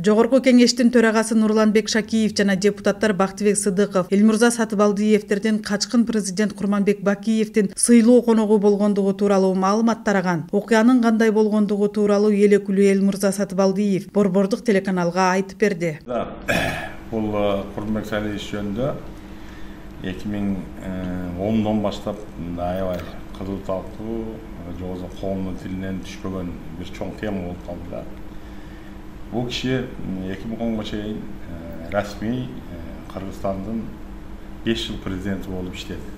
Жогорку кеңештин төрагасы Нурланбек Шакиев жана депутаттар Бактыбек Сыдыков Элмурза Сатыбалдиевтердин качкын президент Курманбек Бакиевдин сыйлуу коногу болгондугу тууралуу маалымат тараган. Окуянын кандай болгондугу тууралуу эл өкүлү Элмурза Сатыбалдиев Борбордук телеканалга айтып берди. Бул Курманбек Саалиевич жөнүндө 2010 баштап аябай кызуу талкуу, же болбосо коомдун тилинен түшпөгөн бир чоң тема болуп калды. Бул киши 2010 чейин расмий Кыргызстандын 5 жыл президенти болуп иштеди.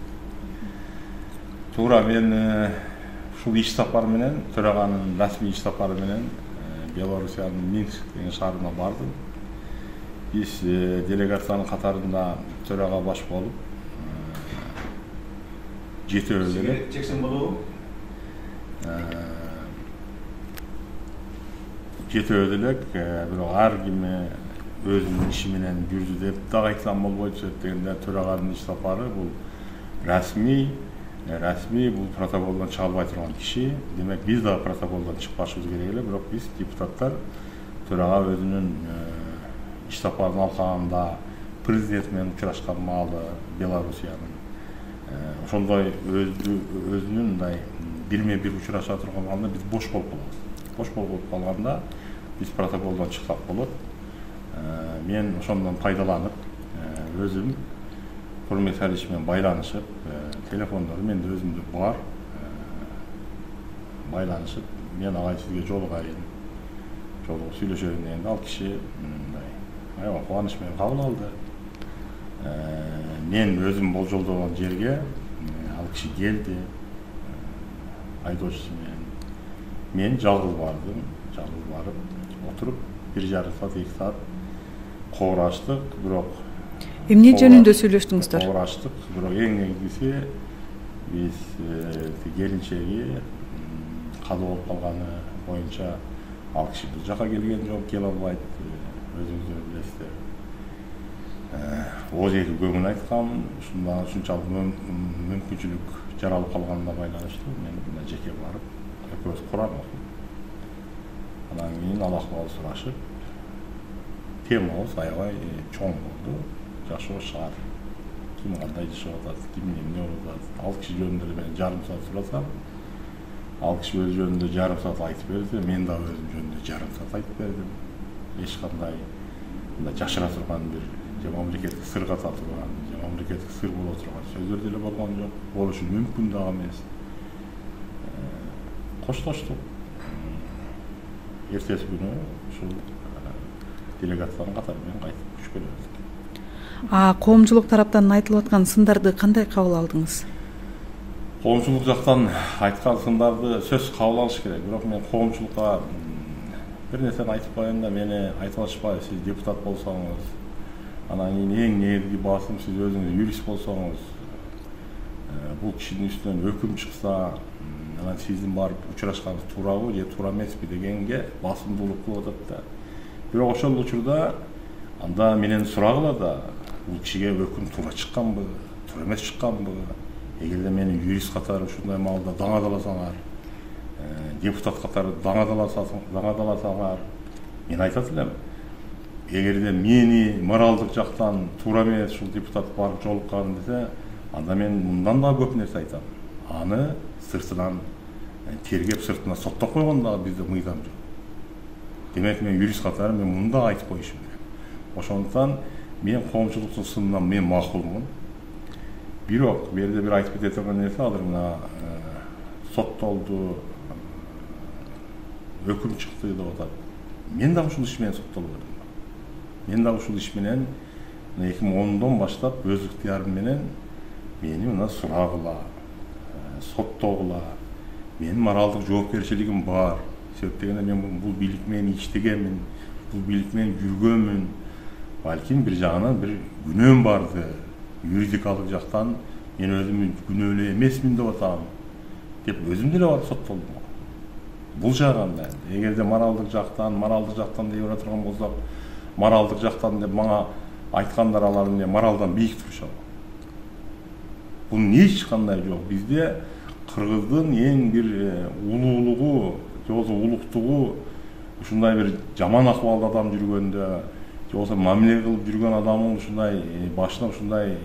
Туура мен ушул иш сапар менен, төраганын расмий иш сапары менен Белоруссиянын Минск деген шаарына бардым. Биз делегациянын катарында төрага баш болуп, жетөөбүз элек. Чексен болобу? Жетөөбүз элек, бирок ар ким өзүнүн иши менен жүрдү деп дагы айтсам болбойт дегенде төраганын иш сапары бул расмий бул протоколдон чыга албай турган киши. Демек биз дагы протоколдон чыкпашыбыз керек эле, бирок биз депутаттар төрага өзүнүн иш сапарын алкаганда президент менен учурашкан маалы Белоруссиянын ошондой өзүнүн мындай бирме бир учураша турган маалында биз бош болуп калабыз. Бош болуп калганда биз протоколдон чыксак болот. Мен ошондон пайдаланып өзүм Курманбек Саалиевич менен байланышып, телефондору менде өзүмдө бар. Байланышып, мен агай сизге жолугайын, сүйлөшөйүн дегенде ал киши аябай кубаныч менен кабыл алды. Мен өзүм болжолдогон жерге ал киши келди. Айдоочусу менен. Мен жалгыз бардым. Жалгыз барып, отуруп 1,5 саат, 2 саат кобураштык, бирок эмне жөнүндө сүйлөштүңүздөр? Кобураштык, бирок эң негизгиси биз келинчеги калуу болуп калганы боюнча ал киши бул жака келген жок, келе албайт, өзүңүздөр билесиздер. Оз эки көңүл айткам, ушунчалык мүмкүнчүлүк жаралып калганына байланыштуу мен жеке барып, экөөбүз Куран окуп, анан кийин ал акыбал сурашып, темабыз аябай чоң болду. Жашоо шаар, ким кандай жашап атат, ким эмне болуп атат. Ал киши жөнүндө мен жарым саат сурасам, ал киши өзү жөнүндө жарым саат айтып берди, мен дагы өзүм жөнүндө жарым саат айтып бердим. Эч кандай жашыра турган бир же мамлекеттик сыр ката турган, же мамлекеттик сыр боло турган сөздөр деле болгон жок, болушу мүмкүн дагы эмес. Коштоштук. Эртеси күнү ушул делегациянын катары менен кайтып түшүп келебиз. Коомчулук тараптан айтылып аткан сындарды кандай кабыл алдыңыз? Коомчулук жактан айткан сындарды сөз кабыл алыш керек, бирок мен коомчулукка бир нерсени айтып коеюн да, мени айтып атышпайбы, сиз депутат болсоңуз, анан кийин эң негизги басым сиз өзүңүз юрист болсоңуз, бул кишинин үстүнөн өкүм чыкса, анан сиздин барып учурашканыңыз туурабы же туура эмеспи дегенге басымдуулук кылып атат да. Бирок ошол учурда анда менен сурагыла да, бул кишиге өкүм туура чыкканбы, туура эмес чыкканбы? Эгерде мени юрист катары ушундай маалда даңадаласаңар, депутат катары даңадаласаңар, мен айтат элем, эгерде мени моралдык жактан туура эмес ушул депутат барып жолуккан десе, анда мен мындан да көп нерсе айтам. Аны сыртынан тергеп, сыртына соттоп койгон дагы бизде мыйзам жок. Демек мен юрист катары мен муну да айтып коюшум керек. Ошондуктан мен коомчулуктун сынынан мен макулмун. Бирок бул жерде бир айтып кете турган нерсе, азыр мына соттолду, өкүм чыкты деп атат. Мен дагы ушул иш менен соттолуп атам. Мен дагы ушул иш менен 2010 баштап өз ыктыярым менен мени мына сурагыла, соттогула. Менин моралдык жоопкерчилигим бар. Себеп дегенде мен бул бийлик менен иштегенмин, бул бийлик менен жүргөнмүн. Балким бир жагынан бир күнөөм барды. Юридикалык жактан мен өзүм күнөөлүү эмесмин деп атам. Деп өзүм деле барып соттолдум. Бул жагында эгерде моралдык жактан деп ара турган болсок, моралдык жактан деп мага айткандар алар эмне моралдан бийик турушат. Бунун эч кандай жок. Бизде Кыргыздын эң бир улуулугу, же болбосо улуктугу ушундай бир жаман акыбалда адам жүргөндө же болбосо мамиле кылып жүргөн адамдын ушундай башына ушундай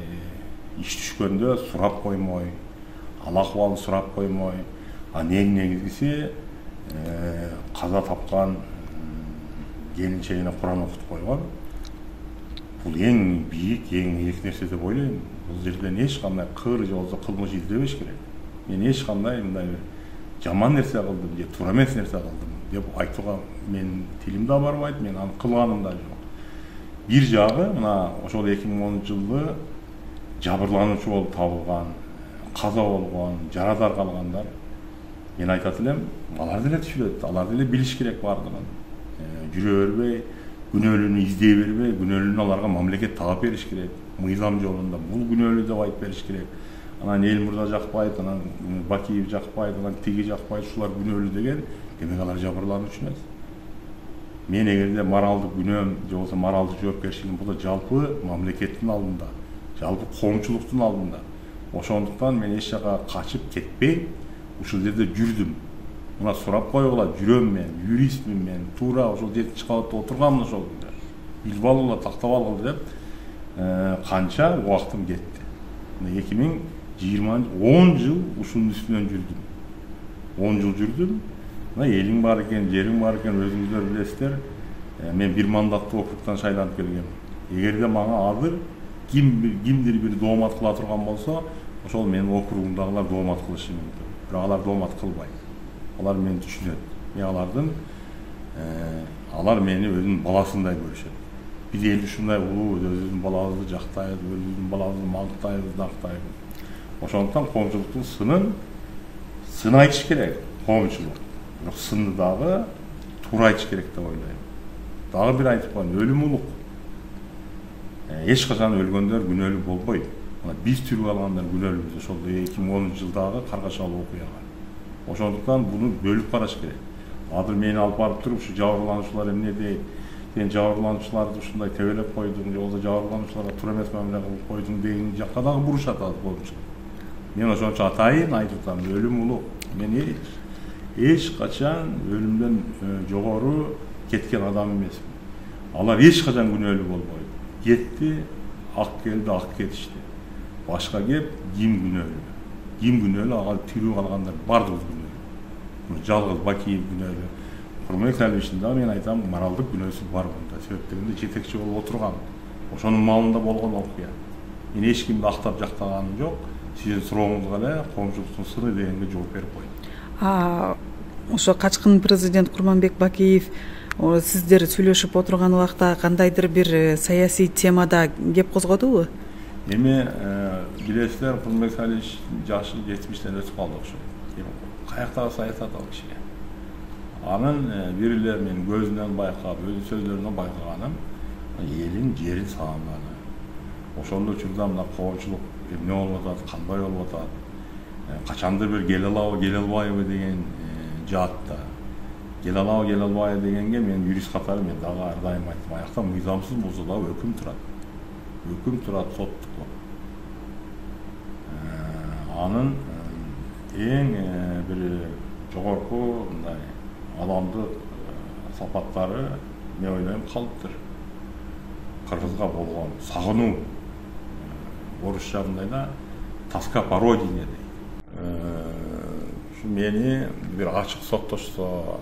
иш түшкөндө сурап коймой, ал акыбалын сурап коймой, эң негизгиси каза тапкан келинчегине Куран окутуп койгон. Бул эң бийик, эң ийик нерсе деп ойлойм. Бул жерден эч кандай кыр же болбосо кылмыш издебеш керек. Мен эч кандай мындай жаман нерсе кылдым же туура эмес нерсе кылдым деп айтууга менин тилим да барбайт, мен аны кылганым да жок. Бир жагы мына ошол 2010-жылы жабырлануучу болуп табылган, каза болгон, жарадар калгандар, мен айтат элем, алар деле түшүнөт, алар деле билиш керек бардыгын. Жүрө бербей, күнөөлүүнү издей бербей, күнөөлүүнү аларга мамлекет таап бериш керек. Мыйзам жолунда бул күнөөлүү деп айтып бериш керек. Анан Элмурза жакпайт, анан Бакиев жакпайт, анан тиги жакпайт, ушулар күнөөлүү деген, демек алар жабырлануучу эмес. Мен эгерде моралдык күнөөм же болбосо моралдык жоопкерчилигим болсо жалпы мамлекеттин алдында, жалпы коомчулуктун алдында. Ошондуктан мен эч жака качып кетпей, ушул жерде жүрдүм. Мына сурап койгула, жүрөм мен, юристмин мен, туура ошол 7-кабатта отурганмын ошол күндө. Билип алгыла, тактап алгыла деп канча убактым кетти. 2020 10 жыл ушунун үстүнөн жүрдүм. 10 жыл жүрдүм. Мына элиң бар экен, жериң бар экен, өзүңүздөр билесиздер. Мен бир мандаттуу округтан шайланып келгем. Эгерде мага азыр кимдир бир доомат кыла турган болсо, ошол менин округумдагылар доомат кылышы мүмкүн. Бирок алар доомат кылбайт. Алар мени түшүнөт. Алар мени өзүнүн баласындай көрүшөт. Биз эл ушундай улуу, өзүбүздүн балабызды жактайбыз, өзүбүздүн балабызды мактайбыз, дактайбыз. Ошондуктан коомчулуктун сын айтыш керек, коомчулук. Бирок сынды дагы туура айтыш керек деп ойлойм. Дагы бир айтып коеюн, өлүм улук. Эч качан өлгөндөр күнөөлүү болбойт. Биз тирүү алгандар күнөөлүүбүз, ошол 2010-жылдагы каргашалуу окуяга. Ошондуктан буну бөлүп караш керек. Азыр мени алып барып туруп, ушу жабырлануучулар эмне дейт? Сен жабырлануучуларды ушундай тебелеп койдуң, же болбосо жабырлануучуларга туура эмес мамиле кылып койдуң деген жакка дагы бурушат коомчулук. Мен ошончо атайын айтып атам, өлүм улук. Мен эч качан өлүмдөн жогору кеткен адам эмесмин. Алар эч качан күнөөлүү болбойт. Кетти, ак келди, ак кетишти. Башка кеп, ким күнөөлүү? Ким күнөөлүү? Ага тирүү калгандар бардыгыбыз күнөөлүү. Жалгыз Бакиев күнөөлүү. Курманбек Алиевичтин да мен айтам, моралдык күнөөсү бар мында. Себеп дегенде жетекчи болуп отурган. Ошонун маалында болгон окуя. Мен эч кимди актап жактаганым жок. Сиздин сурооңузга эле коомчулуктун сыры дегенге жооп берип койдум. Ошо качкын президент Курманбек Бакиев сиздер сүйлөшүп отурган убакта кандайдыр бир саясий темада кеп козгодубу? Эми билесиздер, Курманбек Алиевич жашы 70-тен өтүп калды окшойт. Каяктагы саясат ал кишиге. Анын бир эле мен көзүнөн байкап, өзүнүн сөздөрүнөн байкаганым, элин жерин сагынганы. Ошондо учурда мына коомчулук эмне болуп атат, кандай болуп атат, качандыр бир келе алабы, келе албайбы деген жаатта. Келе алабы, келе албайбы дегенге мен юрист катары мен дагы ар дайым айттым, аякта мыйзамсыз болсо дагы өкүм турат. Өкүм турат, соттук. Анын эң бир жогорку мындай адамдык сапаттары мен ойлойм калыптыр. Кыргызга болгон сагынуу, орусча мындайда тоска по родине дейт. Ушу мени бир ачык соттошсо,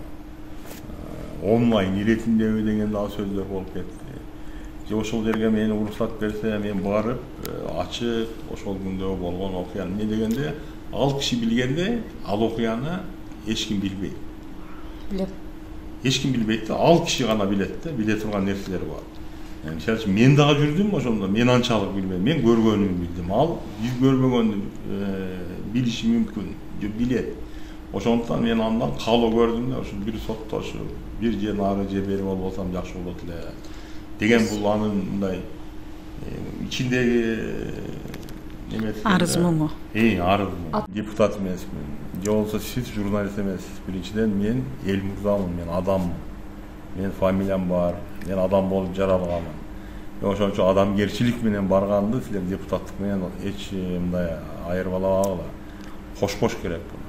онлайн иретиндеби деген дагы сөздөр болуп кетти. Же ошол жерге мени уруксат берсе, мен барып ачык ошол күндө болгон окуяны эмне дегенде, ал киши билгенде, ал окуяны эч ким билбейт. Эч ким билбейт да, ал киши гана билет да, биле турган нерселер бар. Мисалы үчүн мен дагы жүрдүм ошондо, мен анчалык билбейм, мен көргөнүмдү билдим. Ал биз көрбөгөндү билиши мүмкүн, же билет. Ошондуктан мен андан каалоо көрдүм да, ошо бир соттошу, бир же нары же бери болбосам жакшы болот эле деген бул анын мындай ичиндеги немеси. Арыз муңу. Арыз муңу. Депутат эмесмин. Же болбосо сиз журналист эмессиз. Биринчиден мен Элмурзамын, мен адаммын. Мен фамилиям бар, мен адам болуп жаралганмын. Ошончо адамгерчилик менен барганды силер депутаттык менен эч мындай айырбалабагыла. Кош керек буну.